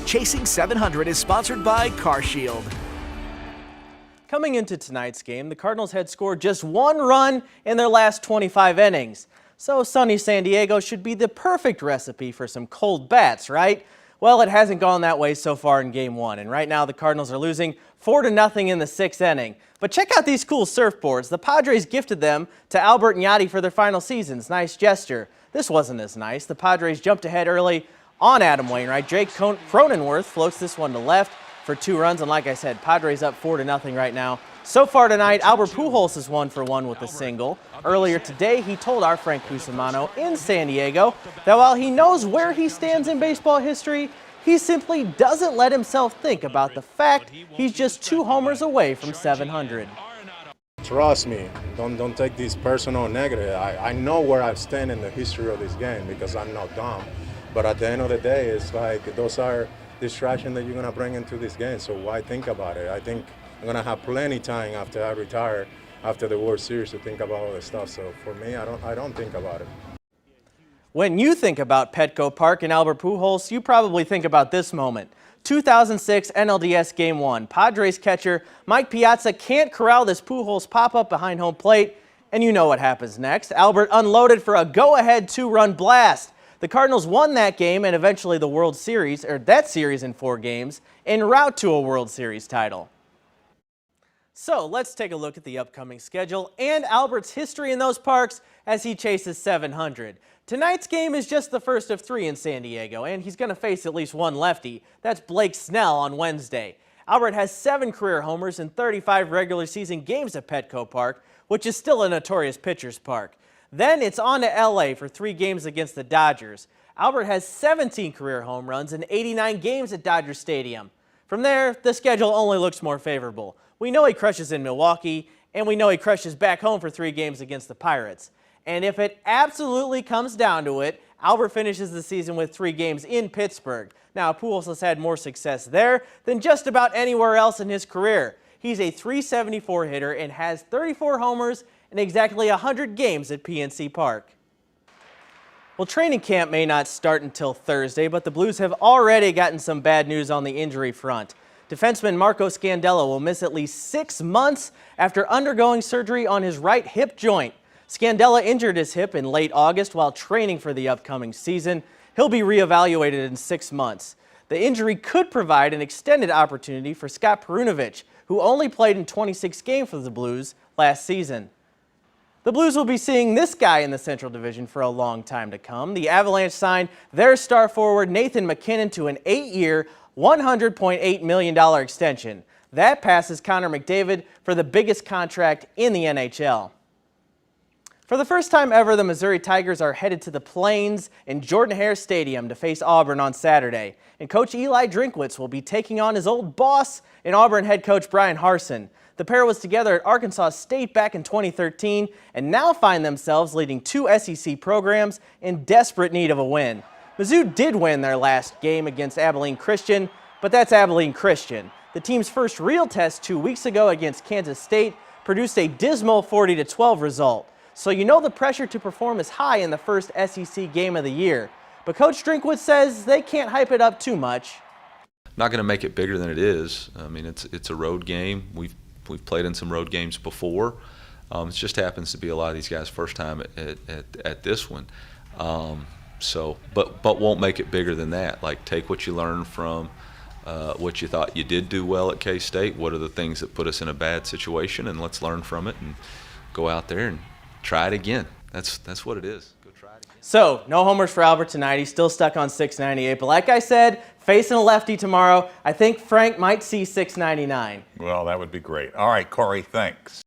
Chasing 700 is sponsored by CarShield. Coming into tonight's game, the Cardinals had scored just one run in their last 25 innings. So sunny San Diego should be the perfect recipe for some cold bats, right? Well, it hasn't gone that way so far in Game 1, and right now the Cardinals are losing 4-0 in the 6th inning. But check out these cool surfboards. The Padres gifted them to Albert and Yachty for their final seasons. Nice gesture. This wasn't as nice. The Padres jumped ahead early on Adam Wainwright. Jake Cronenworth floats this one to left for 2 runs, and like I said, Padres up 4-0 right now. So far tonight, Albert Pujols is 1 for 1 with a single. Earlier today, he told our Frank Cusimano in San Diego that while he knows where he stands in baseball history, he simply doesn't let himself think about the fact he's just 2 homers away from 700. Trust me, don't take this personal or negative. I know where I stand in the history of this game because I'm not dumb. But at the end of the day, it's like those are distractions that you're going to bring into this game, so why think about it? I think I'm going to have plenty time after I retire, after the World Series, to think about all this stuff. So for me, I don't think about it. When you think about Petco Park and Albert Pujols, you probably think about this moment. 2006 NLDS Game 1. Padres catcher Mike Piazza can't corral this Pujols pop-up behind home plate, and you know what happens next. Albert unloaded for a go-ahead 2-run blast. The Cardinals won that game and eventually the World Series, or that series in 4 games, en route to a World Series title. So let's take a look at the upcoming schedule and Albert's history in those parks as he chases 700. Tonight's game is just the first of 3 in San Diego, and he's going to face at least one lefty. That's Blake Snell on Wednesday. Albert has 7 career homers in 35 regular season games at Petco Park, which is still a notorious pitcher's park. Then it's on to LA for 3 games against the Dodgers. Albert has 17 career home runs in 89 games at Dodger Stadium. From there, the schedule only looks more favorable. We know he crushes in Milwaukee, and we know he crushes back home for 3 games against the Pirates. And if it absolutely comes down to it, Albert finishes the season with 3 games in Pittsburgh. Now, Pujols has had more success there than just about anywhere else in his career. He's a .374 hitter and has 34 homers in exactly 100 games at PNC Park. Well, training camp may not start until Thursday, but the Blues have already gotten some bad news on the injury front. Defenseman Marco Scandella will miss at least 6 months after undergoing surgery on his right hip joint. Scandella injured his hip in late August while training for the upcoming season. He'll be reevaluated in 6 months. The injury could provide an extended opportunity for Scott Perunovich, who only played in 26 games for the Blues last season. The Blues will be seeing this guy in the Central Division for a long time to come. The Avalanche signed their star forward Nathan MacKinnon to an 8-year, $100.8 million extension. That passes Connor McDavid for the biggest contract in the NHL. For the first time ever, the Missouri Tigers are headed to the Plains in Jordan-Hare Stadium to face Auburn on Saturday. And Coach Eli Drinkwitz will be taking on his old boss in Auburn head coach Brian Harsin. The pair was together at Arkansas State back in 2013 and now find themselves leading 2 SEC programs in desperate need of a win. Mizzou did win their last game against Abilene Christian, but that's Abilene Christian. The team's first real test 2 weeks ago against Kansas State produced a dismal 40-12 result. So you know the pressure to perform is high in the first SEC game of the year. But Coach Drinkwitz says they can't hype it up too much. Not going to make it bigger than it is. I mean, it's a road game. We've played in some road games before. It just happens to be a lot of these guys' first time at this one. But won't make it bigger than that. Like, take what you learned from what you thought you did do well at K-State. What are the things that put us in a bad situation, and let's learn from it and go out there and try it again. That's what it is. Go try it again. So, no homers for Albert tonight. He's still stuck on 698. But like I said, facing a lefty tomorrow, I think Frank might see 699. Well, that would be great. All right, Corey, thanks.